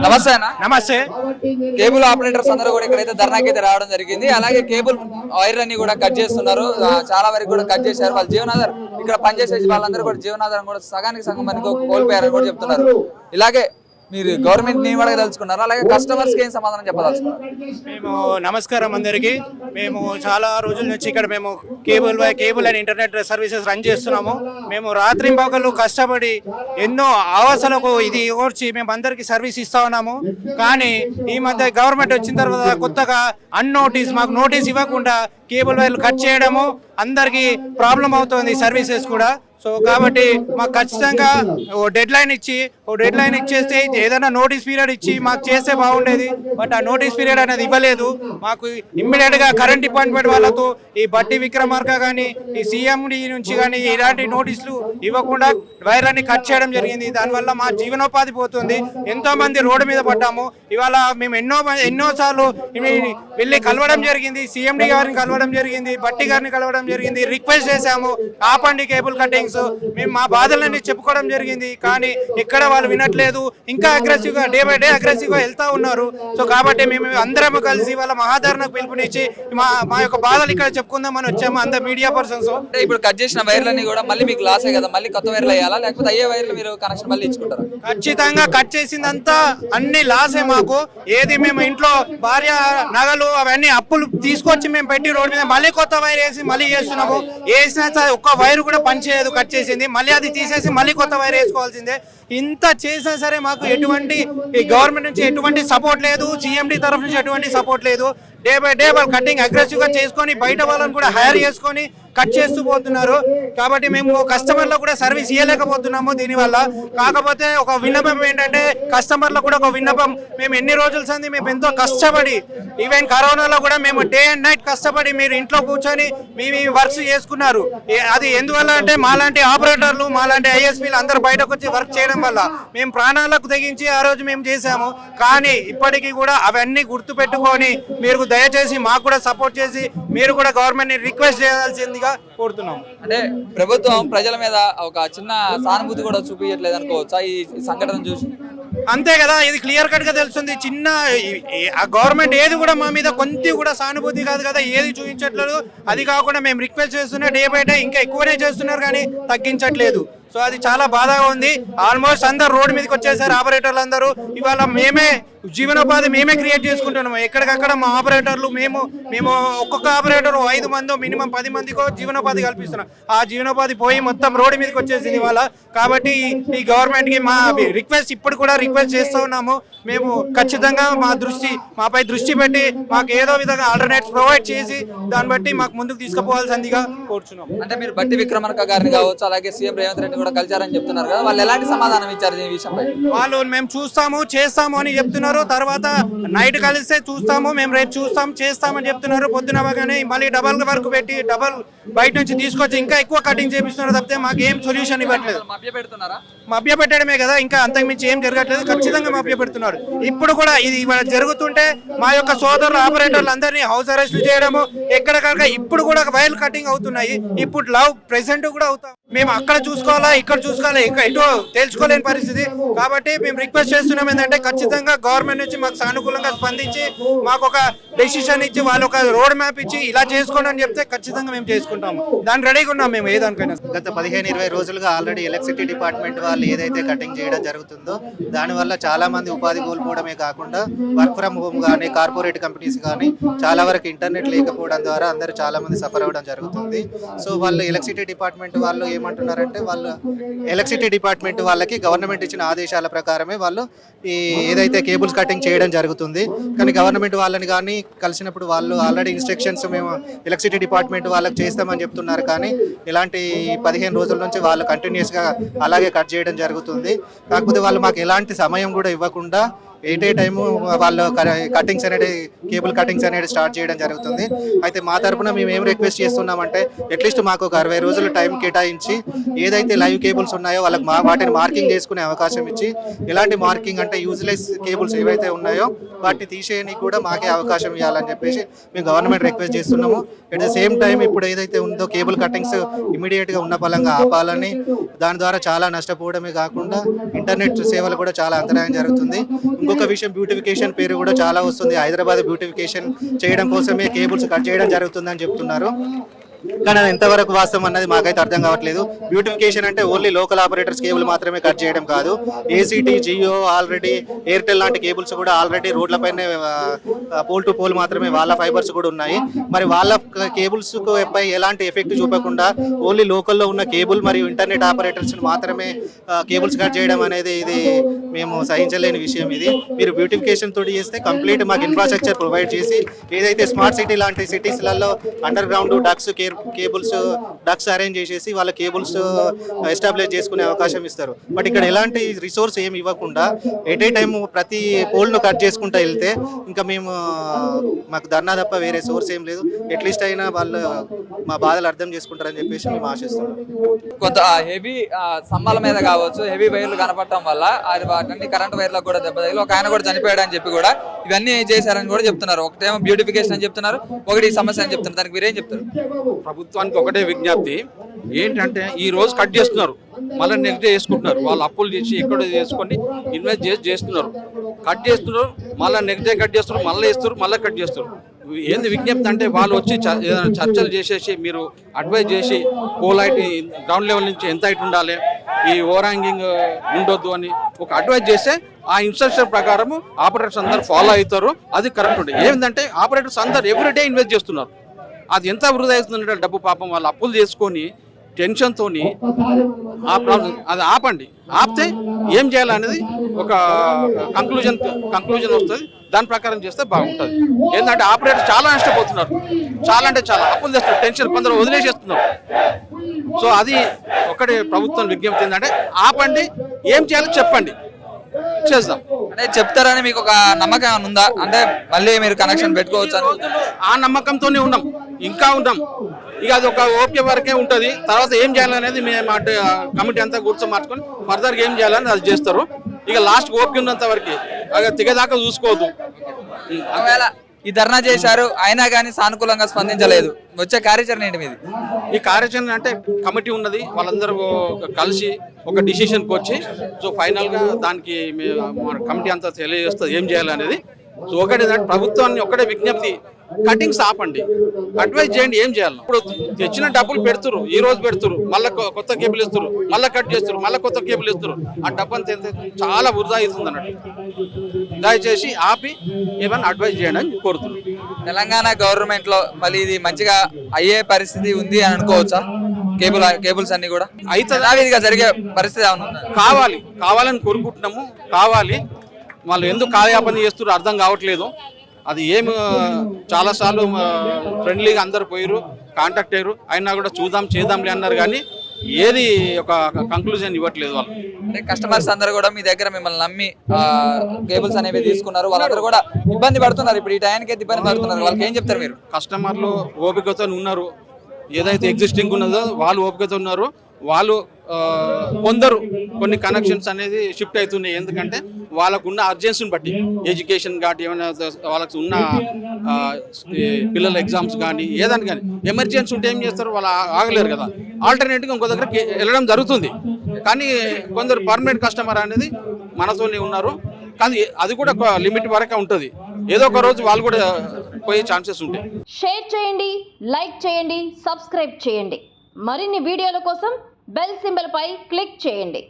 నమస్తే అన్న. నమస్తే. కేబుల్ ఆపరేటర్స్ అందరూ కూడా ఇక్కడైతే ధర్నాకైతే రావడం జరిగింది. అలాగే కేబుల్ వైర్ అన్ని కూడా కట్ చేస్తున్నారు. చాలా వరకు కూడా కట్ చేశారు. వాళ్ళ జీవనాధారం ఇక్కడ పనిచేసే వాళ్ళందరూ కూడా జీవనాధారం కూడా సగానికి సగం మందికి కోల్పోయారని కూడా చెప్తున్నారు. ఇలాగే మీరు గవర్నమెంట్ ని కూడా తెలుసుకున్నారు, అలాగే కస్టమర్స్ కి ఏం సమాధానం చెప్పదలుచుకున్నారు? మేము నమస్కారం అందరికీ. మేము చాలా రోజుల నుంచి ఇక్కడ మేము cable and internet services run చేస్తున్నాము. మేము రాత్రింబగళ్ళు కష్టపడి ఎన్నో ఆవాసాలకు ఇది ఓర్చి మేము అందరికీ సర్వీస్ ఇస్తా ఉన్నాము. కానీ ఈ మధ్య గవర్నమెంట్ వచ్చిన తర్వాత కొత్తగా మాకు నోటీస్ ఇవ్వకుండా కేబుల్ వైర్లు కట్ చేయడము అందరికీ ప్రాబ్లం అవుతుంది సర్వీసెస్ కూడా. సో కాబట్టి మాకు ఖచ్చితంగా డెడ్ లైన్ ఇచ్చేస్తే ఏదైనా నోటీస్ పీరియడ్ ఇచ్చి మాకు చేస్తే బాగుండేది. బట్ ఆ నోటీస్ పీరియడ్ అనేది ఇవ్వలేదు. మాకు ఇమ్మీడియట్ గా కరెంట్ డిపార్ట్మెంట్ వాళ్ళతో ఈ బట్టి విక్రమార్క కానీ ఈ సీఎండి నుంచి కానీ ఇలాంటి నోటీసులు ఇవ్వకుండా వైర్లన్నీ కట్ చేయడం జరిగింది. దానివల్ల మా జీవనోపాధి పోతుంది. ఎంతో మంది రోడ్డు మీద పడ్డాము. ఇవాళ మేము ఎన్నోసార్లు వెళ్ళి కలవడం జరిగింది. సీఎండి గారిని కలవడం జరిగింది, బట్టి గారిని కలవడం జరిగింది, రిక్వెస్ట్ చేశాము ఆపండి కేబుల్ కటింగ్స్. మేము మా బాధలన్నీ చెప్పుకోవడం జరిగింది. కానీ ఎక్కడ వాళ్ళు వినట్లేదు. ఇంకా అగ్రెసివ్ గా డే బై డే అగ్రెసివ్ గా వెళ్తా ఉన్నారు. సో కాబట్టి మేము అందరం కలిసి వాళ్ళ మహాధారణకు పిలుపునిచ్చి మా యొక్క బాధలు ఇక్కడ చెప్పుకుందామని వచ్చాము అందరు మీడియా పర్సన్స్. ఇప్పుడు కట్ చేసిన వైర్లన్నీ కూడా మళ్ళీ మీకు లాసే కదా, మళ్ళీ కొత్త వైర్లు వేయాలా లేకపోతే అయ్యే వైర్లు మీరు కనెక్షన్ మళ్ళీ ఇచ్చుకుంటారా? ఖచ్చితంగా కట్ చేసిందంతా అన్ని లాసే మాకు. ఏది మేము ఇంట్లో భార్య నగలు అవన్నీ అప్పులు తీసుకొచ్చి మేము పెట్టి రోడ్డు మీద మళ్ళీ కొత్త వైర్ వేసి మళ్ళీ చేస్తున్నాము. వేసినా ఒక్క వైర్ కూడా పనిచేయదు, కట్ చేసింది. మళ్ళీ అది తీసేసి మళ్ళీ కొత్త వైర్ వేసుకోవాల్సిందే. ఇంత చేసినా సరే మాకు ఎటువంటి గవర్నమెంట్ నుంచి ఎటువంటి సపోర్ట్ లేదు, సిఎండి తరఫు నుంచి ఎటువంటి సపోర్ట్ లేదు. డే బై డే వాళ్ళు కటింగ్ అగ్రెసివ్ గా చేసుకొని బయట వాళ్ళని కూడా హైర్ చేసుకొని కట్ చేస్తూ పోతున్నారు. కాబట్టి మేము కస్టమర్లకు కూడా సర్వీస్ ఇవ్వలేకపోతున్నాము దీనివల్ల. కాకపోతే ఒక విన్నపం ఏంటంటే కస్టమర్లకు కూడా ఒక విన్నపం, మేము ఎన్ని రోజుల సంది మేము ఎంతో కష్టపడి ఈవెన్ కరోనాలో కూడా మేము డే అండ్ నైట్ కష్టపడి మీరు ఇంట్లో కూర్చొని మీ వర్క్స్ చేసుకున్నారు. అది ఎందువల్ల అంటే మాలాంటి ఆపరేటర్లు మాలాంటి ఐఎస్పీలు అందరూ బయటకు వచ్చి వర్క్ చేయడం వల్ల మేము ప్రాణాలకు తెగించి ఆ రోజు మేము చేసాము. కానీ ఇప్పటికీ కూడా అవన్నీ గుర్తు పెట్టుకొని మీరు దయచేసి మాకు కూడా సపోర్ట్ చేసి మీరు కూడా గవర్నమెంట్ ని రిక్వెస్ట్ చేయాల్సిందిగా కోరుతున్నాం. అంటే ప్రభుత్వం ప్రజల మీద ఒక చిన్న సానుభూతి కూడా చూపించట్లేదు అనుకోవచ్చా ఈ సంఘటన చూసి? అంతే కదా, ఇది క్లియర్ కట్ గా తెలుస్తుంది. చిన్న ఆ గవర్నమెంట్ ఏది కూడా మా మీద కొంచెం కూడా సానుభూతి కాదు కదా, ఏది చూపించట్లేదు. అది కాకుండా మేము రిక్వెస్ట్ చేస్తున్నా డే బై డే ఇంకా ఎక్కువనే చేస్తున్నారు కానీ తగ్గించట్లేదు. సో అది చాలా బాధగా ఉంది. ఆల్మోస్ట్ అందరు రోడ్డు మీదకి వచ్చేసారు ఆపరేటర్లు అందరూ. ఇవాళ మేమే జీవనోపాధి మేమే క్రియేట్ చేసుకుంటున్నాము. ఎక్కడికక్కడ మా ఆపరేటర్లు మేము ఒక్కొక్క ఆపరేటర్ 5 మందో మినిమం 10 మందికో జీవనోపాధి కల్పిస్తున్నాం. ఆ జీవనోపాధి పోయి మొత్తం రోడ్డు మీదకి వచ్చేసింది ఇవాళ. కాబట్టి ఈ గవర్నమెంట్ కి మా రిక్వెస్ట్ ఇప్పుడు కూడా రిక్వెస్ట్ చేస్తూ ఉన్నాము. మేము ఖచ్చితంగా మాపై దృష్టి పెట్టి మాకు ఏదో విధంగా ఆల్టర్నేట్స్ ప్రొవైడ్ చేసి దాన్ని బట్టి మాకు ముందుకు తీసుకుపోవాల్సిందిగా కోరుచున్నాం. అంటే మీరు బట్టి విక్రమార్క గారిని కావచ్చు, అలాగే సీఎం రేవంత్ రెడ్డి కూడా కలిశారని చెప్తున్నారు కదా, వాళ్ళు ఎలాంటి సమాధానం ఇచ్చారు ఈ విషయంపై? వాళ్ళు మేము చూస్తాము చేస్తాము అని చెప్తున్నారు. తర్వాత నైట్ కలిస్తే చూస్తాము, మేము రేపు చేస్తామని చెప్తున్నారు. పొద్దున అవగానే మళ్ళీ డబల్ వర్క్ పెట్టి డబల్ బయట నుంచి తీసుకొచ్చి ఇంకా ఎక్కువ కటింగ్ చేపిస్తున్నారు తప్పితే మాకు ఏం సొల్యూషన్ ఇవ్వట్లేదు. మభ్య పెట్టడమే కదా, ఇంకా అంతకుమించి ఏం జరగట్లేదు. ఖచ్చితంగా మభ్య పెడుతున్నారు. ఇప్పుడు కూడా ఇది జరుగుతుంటే మా యొక్క సోదరులు ఆపరేటర్లు అందరినీ హౌస్ అరెస్ట్ చేయడము ఎక్కడికక్కడ ఇప్పుడు కూడా వైర్లు కటింగ్ అవుతున్నాయి. ఇప్పుడు ప్రెసెంట్ కూడా అవుతాం. మేము అక్కడ చూసుకోవాలా ఇక్కడ చూసుకోవాలా ఎటో తెలుసుకోలేని పరిస్థితి. కాబట్టి మేము రిక్వెస్ట్ చేస్తున్నాం ఏంటంటే ఖచ్చితంగా గవర్నమెంట్ నుంచి మాకు సానుకూలంగా స్పందించి మాకు ఒక డెసిషన్ ఇచ్చి వాళ్ళు ఒక రోడ్ మ్యాప్ ఇచ్చి ఇలా చేసుకోండి అని చెప్తే ఖచ్చితంగా మేము చేసుకుంటాము. దాన్ని రెడీగా ఉన్నాం మేము ఏదానికైనా. గత 15-20 రోజులుగా ఆల్రెడీ ఎలక్ట్రిసిటీ డిపార్ట్మెంట్ వాళ్ళు ఏదైతే కటింగ్ చేయడం జరుగుతుందో దానివల్ల చాలా మంది ఉపాధి కోల్పోవడమే కాకుండా వర్క్ ఫ్రమ్ హోమ్ కానీ కార్పొరేట్ కంపెనీస్ కానీ చాలా వరకు ఇంటర్నెట్ లేకపోవడం ద్వారా అందరూ చాలా మంది సఫర్ అవ్వడం జరుగుతుంది. సో వాళ్ళు ఎలక్ట్రిసిటీ డిపార్ట్మెంట్ వాళ్ళు ఏమంటున్నారంటే వాళ్ళు ఎలక్ట్రిసిటీ డిపార్ట్మెంట్ వాళ్ళకి గవర్నమెంట్ ఇచ్చిన ఆదేశాల ప్రకారమే వాళ్ళు ఏదైతే కేబుల్స్ కటింగ్ చేయడం జరుగుతుంది. కానీ గవర్నమెంట్ వాళ్ళని కానీ కలిసినప్పుడు వాళ్ళు ఆల్రెడీ ఇన్స్ట్రక్షన్స్ మేము ఎలక్ట్రిసిటీ డిపార్ట్మెంట్ వాళ్ళకి చేస్తామని చెప్తున్నారు. కానీ ఇలాంటి 15 రోజుల నుంచి వాళ్ళు కంటిన్యూస్గా అలాగే కట్ చేయడం జరుగుతుంది. కాకపోతే వాళ్ళు మాకు ఎలాంటి సమయం కూడా ఇవ్వకుండా ఎయిట్ టైము వాళ్ళు కటింగ్స్ అనేది కేబుల్ కటింగ్స్ అనేది స్టార్ట్ చేయడం జరుగుతుంది. అయితే మా తరపున మేము ఏం రిక్వెస్ట్ చేస్తున్నామంటే అట్లీస్ట్ మాకు ఒక 60 రోజులు టైం కేటాయించి ఏదైతే లైవ్ కేబుల్స్ ఉన్నాయో వాళ్ళకి వాటిని మార్కింగ్ చేసుకునే అవకాశం ఇచ్చి, ఎలాంటి మార్కింగ్ అంటే యూజ్లెస్ కేబుల్స్ ఏవైతే ఉన్నాయో వాటిని తీసేయడానికి కూడా మాకే అవకాశం ఇవ్వాలని చెప్పేసి మేము గవర్నమెంట్ రిక్వెస్ట్ చేస్తున్నాము. అట్ ద సేమ్ టైం ఇప్పుడు ఏదైతే ఉందో కేబుల్ కటింగ్స్ ఇమీడియట్గా ఉన్న పలంగా ఆపాలని, దాని ద్వారా చాలా నష్టపోవడమే కాకుండా ఇంటర్నెట్ సేవలు కూడా చాలా అంతరాయం జరుగుతుంది. ఇంకొక విషయం, బ్యూటిఫికేషన్ పేరు కూడా చాలా వస్తుంది. హైదరాబాద్ బ్యూటిఫికేషన్ చేయడం కోసమే కేబుల్స్ కట్ చేయడం జరుగుతుందని చెప్తున్నారు. కానీ అది ఎంతవరకు వాస్తవం అన్నది మాకైతే అర్థం కావట్లేదు. బ్యూటిఫికేషన్ అంటే ఓన్లీ లోకల్ ఆపరేటర్స్ కేబుల్ మాత్రమే కట్ చేయడం కాదు. ఏసీటీ, జియో, ఆల్రెడీ ఎయిర్టెల్ లాంటి కేబుల్స్ కూడా ఆల్రెడీ రోడ్లపైనే పోల్ టు పోల్ మాత్రమే వాళ్ళ ఫైబర్స్ కూడా ఉన్నాయి. మరి వాళ్ళ కేబుల్స్ పై ఎలాంటి ఎఫెక్ట్ చూపకుండా ఓన్లీ లోకల్లో ఉన్న కేబుల్ మరియు ఇంటర్నెట్ ఆపరేటర్స్ మాత్రమే కేబుల్స్ కట్ చేయడం అనేది ఇది మేము సహించలేని విషయం. ఇది మీరు బ్యూటిఫికేషన్ తోటి చేస్తే కంప్లీట్ మాకు ఇన్ఫ్రాస్ట్రక్చర్ ప్రొవైడ్ చేసి ఏదైతే స్మార్ట్ సిటీ లాంటి సిటీస్లలో underground ducts cables ducts arrange చేసేసి వాళ్ళ కేబుల్స్ ఎస్టాబ్లిష్ చేసుకునే అవకాశం ఇస్తారు. బట్ ఇక్కడ ఎలాంటి రిసోర్స్ ఏమి ఇవ్వకుండా ఎట్ ఏ టైం ప్రతి పోల్ను కట్ చేసుకుంటూ వెళ్తే ఇంకా మాకు ధర్నా తప్ప వేరే సోర్స్ ఏం లేదు. అట్లీస్ట్ అయినా వాళ్ళు మా బాధలు అర్థం చేసుకుంటారని చెప్పేసి మేము ఆశిస్తున్నాం. కొంత హెవీ స్తంభాల మీద కావచ్చు, హెవీ వైర్లు కనపడటం వల్ల అది వాటిని కరెంట్ వైర్లకు కూడా దెబ్బ తగిలి ఒక ఆయన కూడా చనిపోయాడు అని చెప్పి కూడా ఇవన్నీ చేశారని కూడా చెప్తున్నారు. ఒకటేమో బ్యూటిఫికేషన్ అని చెప్తున్నారు, ఒకటి ఈ సమస్య అని చెప్తున్నారు. దానికి మీరేం చెప్తారు? ప్రభుత్వానికి ఒకటే విజ్ఞప్తి ఏంటంటే ఈ రోజు కట్ చేస్తున్నారు, మళ్ళీ నెక్స్ట్ డే చేసుకుంటున్నారు. వాళ్ళు అప్పులు చేసి ఎక్కడ చేసుకొని ఇన్వెస్ట్ చేస్తున్నారు, కట్ చేస్తున్నారు, మళ్ళీ నెక్స్ట్ డే కట్ చేస్తున్నారు, మళ్ళీ వేస్తారు, మళ్ళీ కట్ చేస్తారు. ఏంది విజ్ఞప్తి అంటే వాళ్ళు వచ్చి చర్చలు చేసేసి మీరు అడ్వైజ్ చేసి పోల్ హైట్ గ్రౌండ్ లెవెల్ నుంచి ఎంత హైట్ ఉండాలి, ఈ ఓవర్ హ్యాంగింగ్ ఉండొద్దు అని ఒక అడ్వైజ్ చేస్తే ఆ ఇన్స్ట్రక్షన్ ప్రకారం ఆపరేటర్స్ అందరు ఫాలో అవుతారు. అది కరెక్ట్ ఉంటుంది. ఏంటంటే ఆపరేటర్స్ అందరు ఎవ్రీడే ఇన్వెస్ట్ చేస్తున్నారు. అది ఎంత వృధా అవుతుందంటే డబ్బు పాపం వాళ్ళు అప్పులు చేసుకొని టెన్షన్తో ఆ ప్రాబ్లం అది ఆపండి. ఆపితే ఏం చేయాలనేది ఒక కంక్లూజన్ వస్తుంది. దాని ప్రకారం చేస్తే బాగుంటుంది. ఏంటంటే ఆపరేటర్ చాలా నష్టపోతున్నారు, చాలా అంటే చాలా అప్పులు చేస్తున్నారు, టెన్షన్ కొందరు వదిలేసేస్తున్నారు. సో అది ఒకటి ప్రభుత్వం విజ్ఞప్తి ఏంటంటే ఆపండి, ఏం చేయాలో చెప్పండి, చేద్దాం. అంటే చెప్తారని మీకు ఒక నమ్మకం ఉందా? అంటే మళ్ళీ మీరు కనెక్షన్ పెట్టుకోవచ్చు అని ఆ నమ్మకంతోనే ఉన్నాం, ఇంకా ఉన్నాం. ఇక అది ఒక ఓకే వరకే ఉంటుంది. తర్వాత ఏం చేయాలనేది మేము కమిటీ అంతా కూర్చొని మార్చుకొని ఫర్దర్గా ఏం చేయాలని అది చేస్తారు. ఇక లాస్ట్ ఓకే ఉన్నంత వరకు తిగదాకా చూసుకోవద్దు. ఒకవేళ ఈ ధర్నా చేశారు అయినా కానీ సానుకూలంగా స్పందించలేదు, వచ్చే కార్యాచరణ ఏంటి మీది? ఈ కార్యాచరణ అంటే కమిటీ ఉన్నది, వాళ్ళందరూ కలిసి ఒక డిసిషన్కి వచ్చి సో ఫైనల్గా దానికి కమిటీ అంతా తెలియజేస్తుంది ఏం చేయాలనేది. సో ఒకటి ప్రభుత్వాన్ని ఒకటే విజ్ఞప్తి, కటింగ్స్ ఆపండి, అడ్వైజ్ చేయండి ఏం చేయాలి. ఇప్పుడు తెచ్చిన డబ్బులు పెడుతురు, ఈ రోజు పెడుతురు, మళ్ళీ కొత్త కేబుల్ ఇస్తారు, మళ్ళీ కట్ చేస్తారు, మళ్ళీ కొత్త కేబుల్ ఇస్తారు. ఆ డబ్బు అంతా చాలా వృధా అవుతుంది అన్నట్టు. దయచేసి ఆపి ఏమైనా అడ్వైజ్ చేయండి అని కోరుతున్నాను. తెలంగాణ గవర్నమెంట్ లో మళ్ళీ ఇది మంచిగా అయ్యే పరిస్థితి ఉంది అని అనుకోవచ్చా? కేబుల్స్ అన్ని కూడా అయితే జరిగే పరిస్థితి కావాలని కోరుకుంటున్నాము. కావాలి, వాళ్ళు ఎందుకు కాలయాపన చేస్తున్నారు అర్థం కావట్లేదు. అది ఏమి చాలాసార్లు ఫ్రెండ్లీగా అందరు పోయారు, కాంటాక్ట్ అయ్యారు, అయినా కూడా చూద్దాం చేద్దాంలే అన్నారు. కానీ ఏది ఒక కంక్లూజన్ ఇవ్వట్లేదు వాళ్ళు. అంటే కస్టమర్స్ అందరూ కూడా మీ దగ్గర మిమ్మల్ని నమ్మి కేబుల్స్ అనేవి తీసుకున్నారు, వాళ్ళందరూ కూడా ఇబ్బంది పడుతున్నారు. ఇప్పుడు ఈ టైంకి అయితే ఇబ్బంది పడుతున్నారు, వాళ్ళకి ఏం చెప్తారు మీరు? కస్టమర్లు ఓపికతో ఉన్నారు, ఏదైతే ఎగ్జిస్టింగ్ ఉన్నదో వాళ్ళు ఓపికతో ఉన్నారు. వాళ్ళు కొన్ని కనెక్షన్స్ అనేది షిఫ్ట్ అవుతున్నాయి. ఎందుకంటే వాళ్ళకున్న అర్జెన్సీని బట్టి, ఎడ్యుకేషన్ కానీ ఏమైనా వాళ్ళకు ఉన్న పిల్లల ఎగ్జామ్స్ కానీ ఏదైనా కానీ ఎమర్జెన్సీ ఉంటే ఏం చేస్తారు, వాళ్ళు ఆగలేరు కదా. ఆల్టర్నేట్గా ఇంకో దగ్గరికి వెళ్ళడం జరుగుతుంది. కానీ కొందరు పర్మనెంట్ కస్టమర్ అనేది మనతోనే ఉన్నారు. కానీ అది కూడా ఒక లిమిట్ వరకే ఉంటుంది. ఏదో ఒక రోజు వాళ్ళు కూడా పోయే ఛాన్సెస్ ఉంటాయి. షేర్ చేయండి, లైక్ చేయండి, సబ్స్క్రైబ్ చేయండి. మరిన్ని వీడియోల కోసం బెల్ సింబల్ పై క్లిక్ చేయండి.